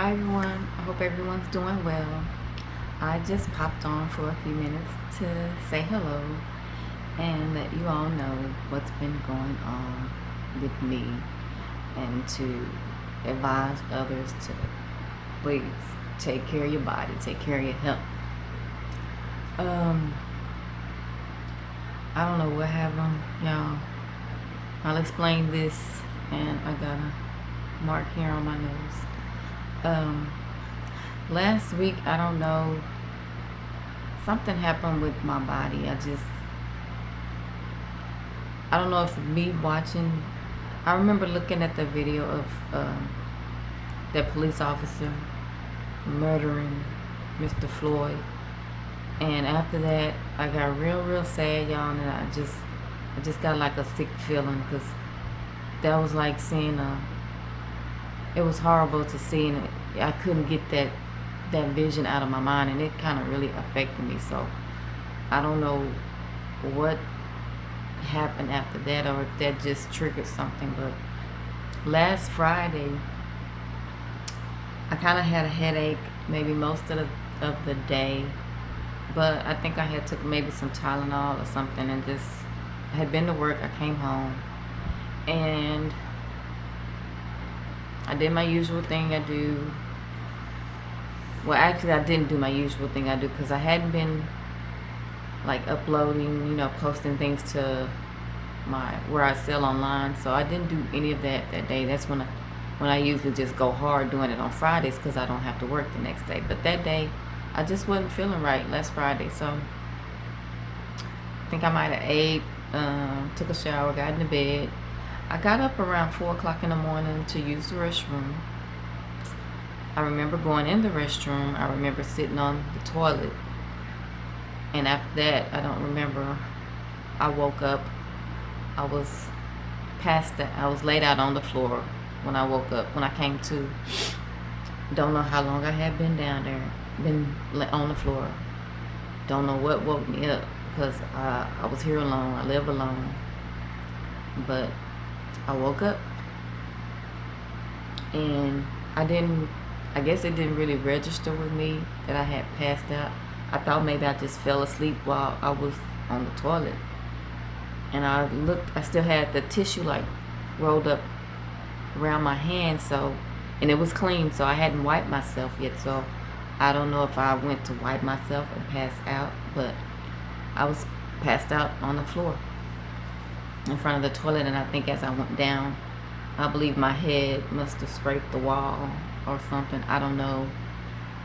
Hi everyone, I hope everyone's doing well. I just popped on for a few minutes to say hello and let you all know what's been going on with me and to advise others to please take care of your body, take care of your health. Um, I don't know what happened, y'all. I'll explain this, and I got a mark here on my nose. Last week, I don't know, something happened with my body. I don't know if me watching, I remember looking at the video of that police officer murdering Mr. Floyd. And after that, I got real sad, y'all, and I just got like a sick feeling because that was like seeing it was horrible to see, and I couldn't get that vision out of my mind, and it kind of really affected me. So I don't know what happened after that, or if that just triggered something. But last Friday, I kind of had a headache, maybe most of the day, but I think I had took maybe some Tylenol or something, and just I had been to work. I came home, and I did my usual thing I do. Well, actually, I didn't do my usual thing I do because I hadn't been like uploading, posting things to where I sell online. So I didn't do any of that day. That's when I usually just go hard doing it on Fridays because I don't have to work the next day. But that day, I just wasn't feeling right last Friday. So I think I might have ate, took a shower, got into bed. I got up around 4 o'clock in the morning to use the restroom. I remember going in the restroom. I remember sitting on the toilet. And after that, I don't remember. I woke up. I was I was laid out on the floor when I woke up, when I came to. Don't know how long I had been down there, been on the floor. Don't know what woke me up because I was here alone. I live alone. But I woke up and I guess it didn't really register with me that I had passed out. I thought maybe I just fell asleep while I was on the toilet. And I looked, I still had the tissue like rolled up around my hand, and it was clean, so I hadn't wiped myself yet. So I don't know if I went to wipe myself and passed out, but I was passed out on the floor in front of the toilet. And I think as I went down, I believe my head must have scraped the wall or something. I don't know.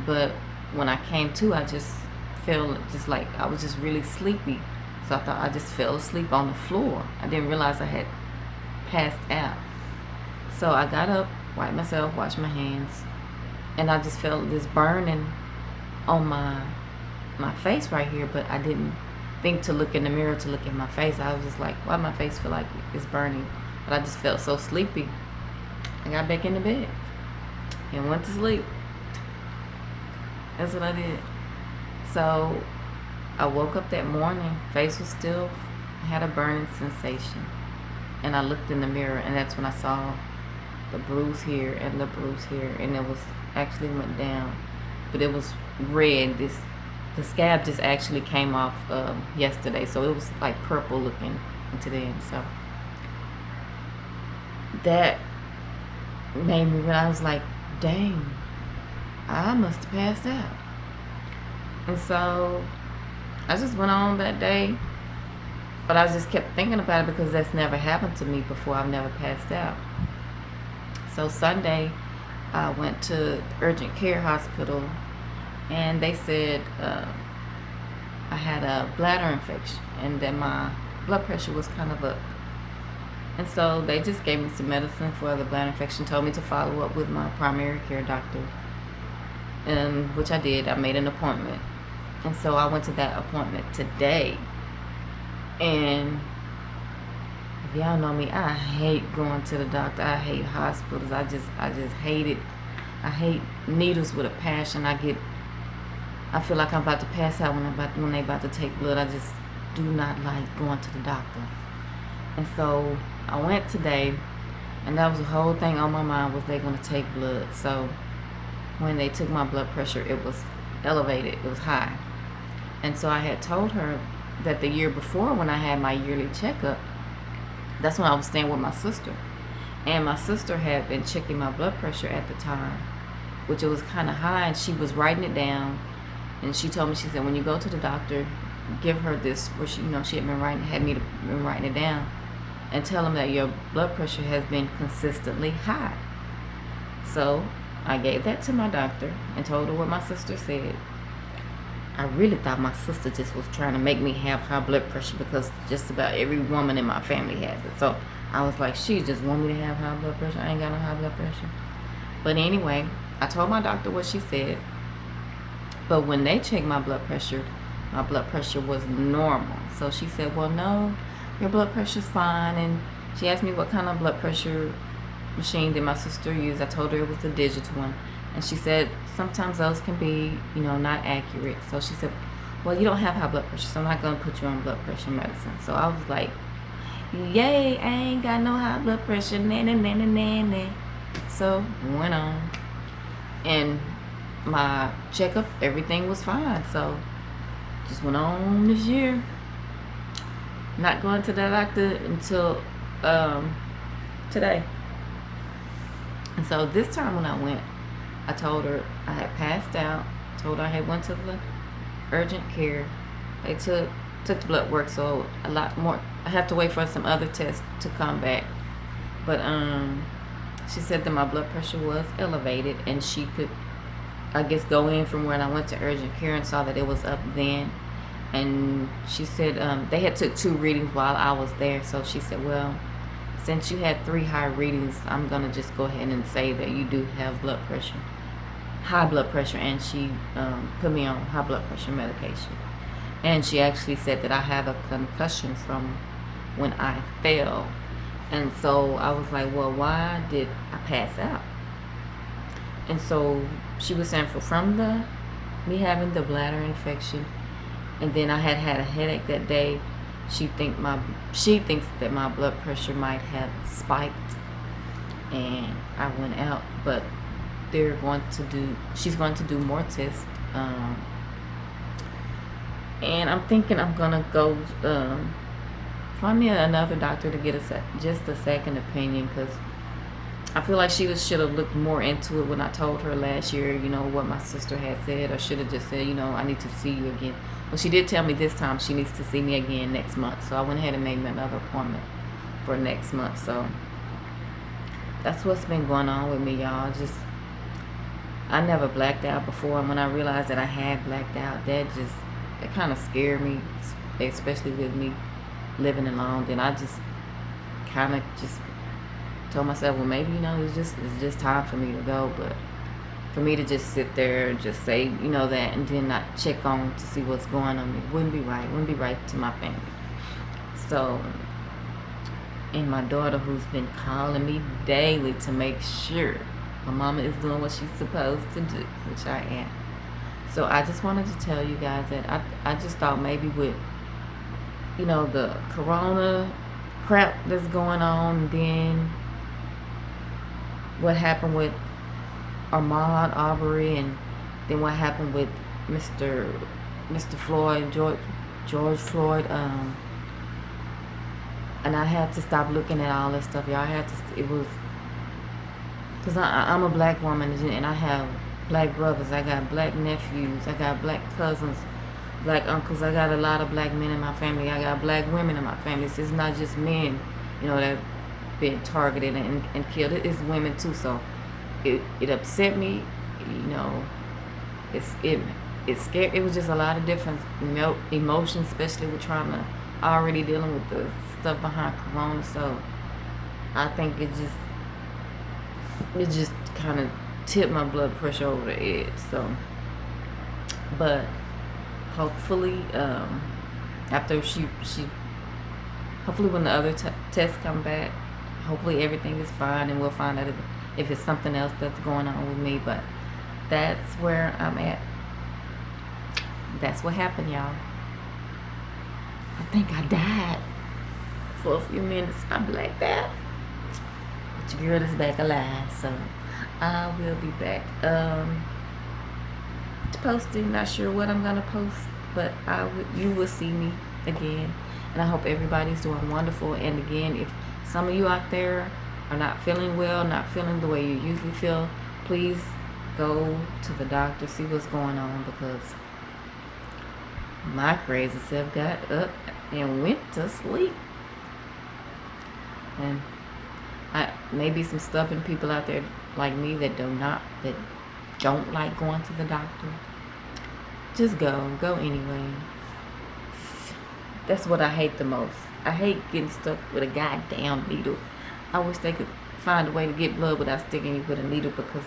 But when I came to, I just felt just like I was just really sleepy. So I thought I just fell asleep on the floor. I didn't realize I had passed out. So I got up, wiped myself, washed my hands, and I just felt this burning on my face right here, but I didn't think to look in the mirror to look at my face. I was just like, why my face feel like it's burning? But I just felt so sleepy. I got back in the bed and went to sleep. That's what I did. So I woke up that morning, face was still, had a burning sensation. And I looked in the mirror, and that's when I saw the bruise here and the bruise here, and it was actually went down, but it was red. The scab just actually came off yesterday, so it was like purple looking into the end. So that made me realize, like, dang, I must have passed out. And so I just went on that day, but I just kept thinking about it because that's never happened to me before. I've never passed out. So Sunday, I went to urgent care hospital, and they said I had a bladder infection and that my blood pressure was kind of up. And so they just gave me some medicine for the bladder infection, told me to follow up with my primary care doctor, which I did. I made an appointment. And so I went to that appointment today. And if y'all know me, I hate going to the doctor. I hate hospitals. I just hate it. I hate needles with a passion. I feel like I'm about to pass out when they about to take blood. I just do not like going to the doctor. And so I went today, and that was the whole thing on my mind, was they gonna take blood. So when they took my blood pressure, it was elevated, it was high. And so I had told her that the year before, when I had my yearly checkup, that's when I was staying with my sister. And my sister had been checking my blood pressure at the time, which it was kind of high, and she was writing it down. And she told me, she said, when you go to the doctor, give her this, where she, she had been writing it down, and tell them that your blood pressure has been consistently high. So I gave that to my doctor and told her what my sister said. I really thought my sister just was trying to make me have high blood pressure, because just about every woman in my family has it. So I was like, she just want me to have high blood pressure. I ain't got no high blood pressure. But anyway, I told my doctor what she said. But when they checked my blood pressure was normal. So she said, well, no, your blood pressure's fine. And she asked me what kind of blood pressure machine did my sister use. I told her it was a digital one. And she said, sometimes those can be, not accurate. So she said, well, you don't have high blood pressure, so I'm not going to put you on blood pressure medicine. So I was like, yay, I ain't got no high blood pressure. Nah, nah, nah, nah, nah. So went on. And my checkup, everything was fine. So just went on this year. Not going to the doctor until today. And so this time when I went, I told her I had passed out. Told her I had went to the urgent care. They took the blood work, so a lot more. I have to wait for some other tests to come back. But she said that my blood pressure was elevated, and she could, I guess, go in from when I went to urgent care and saw that it was up then. And she said they had took 2 readings while I was there. So she said, well, since you had 3 high readings, I'm gonna just go ahead and say that you do have high blood pressure. And she put me on high blood pressure medication. And she actually said that I have a concussion from when I fell. And so I was like, well, why did I pass out? And so she was saying from me having the bladder infection, and then I had a headache that day. She thinks that my blood pressure might have spiked, and I went out. But she's going to do more tests, and I'm thinking I'm gonna go find me another doctor to get just a second opinion, because I feel like she should have looked more into it when I told her last year, what my sister had said, or should have just said, I need to see you again. Well, she did tell me this time she needs to see me again next month. So I went ahead and made me another appointment for next month. So that's what's been going on with me, y'all. I never blacked out before. And when I realized that I had blacked out, that kind of scared me, especially with me living alone. Then I just kind of told myself, well, maybe, it's just time for me to go. But for me to just sit there and just say, that, and then not check on to see what's going on, it wouldn't be right to my family. So, and my daughter, who's been calling me daily to make sure my mama is doing what she's supposed to do, which I am. So I just wanted to tell you guys that I just thought maybe with, the corona crap that's going on, and then what happened with Ahmaud Arbery, and then what happened with Mr. Floyd, George Floyd, and I had to stop looking at all that stuff, y'all. Because I'm a black woman, and I have black brothers, I got black nephews, I got black cousins, black uncles, I got a lot of black men in my family, I got black women in my family. It's not just men, that been targeted and killed. It's women too. So it upset me, it scared. It was just a lot of different emotions, especially with trauma, already dealing with the stuff behind corona. So I think it just kind of tipped my blood pressure over the edge. So, but hopefully after hopefully when the other tests come back, hopefully everything is fine, and we'll find out if it's something else that's going on with me. But that's where I'm at. That's what happened, y'all. I think I died for a few minutes. I blacked out. But your girl is back alive, so I will be back. posting. Not sure what I'm gonna post, but you will see me again. And I hope everybody's doing wonderful. And again, if some of you out there are not feeling well, not feeling the way you usually feel, please go to the doctor, see what's going on, because my crazy self got up and went to sleep. And maybe some stubborn people out there like me that don't like going to the doctor. Just go anyway. That's what I hate the most. I hate getting stuck with a goddamn needle. I wish they could find a way to get blood without sticking you with a needle, because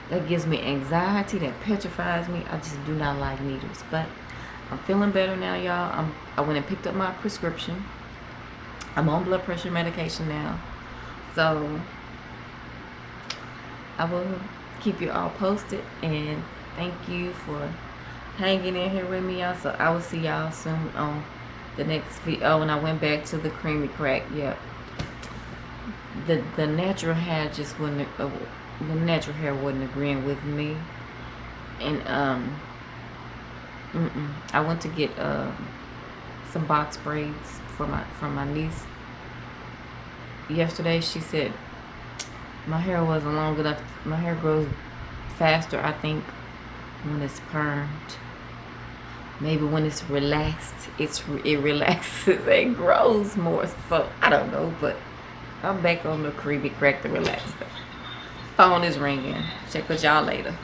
that gives me anxiety, that petrifies me. I just do not like needles. But I'm feeling better now, y'all. I went and picked up my prescription. I'm on blood pressure medication now. So I will keep you all posted, and thank you for hanging in here with me, y'all. So I will see y'all soon on the next video. Oh, and I went back to the creamy crack. Yep. The natural hair just wouldn't. The natural hair wasn't agreeing with me, and I went to get some box braids from my niece yesterday. She said my hair wasn't long enough. My hair grows faster, I think, when it's permed. Maybe when it's relaxed, it relaxes and grows more. So I don't know, but I'm back on the creepy crack the relaxer. Phone is ringing. Check with y'all later.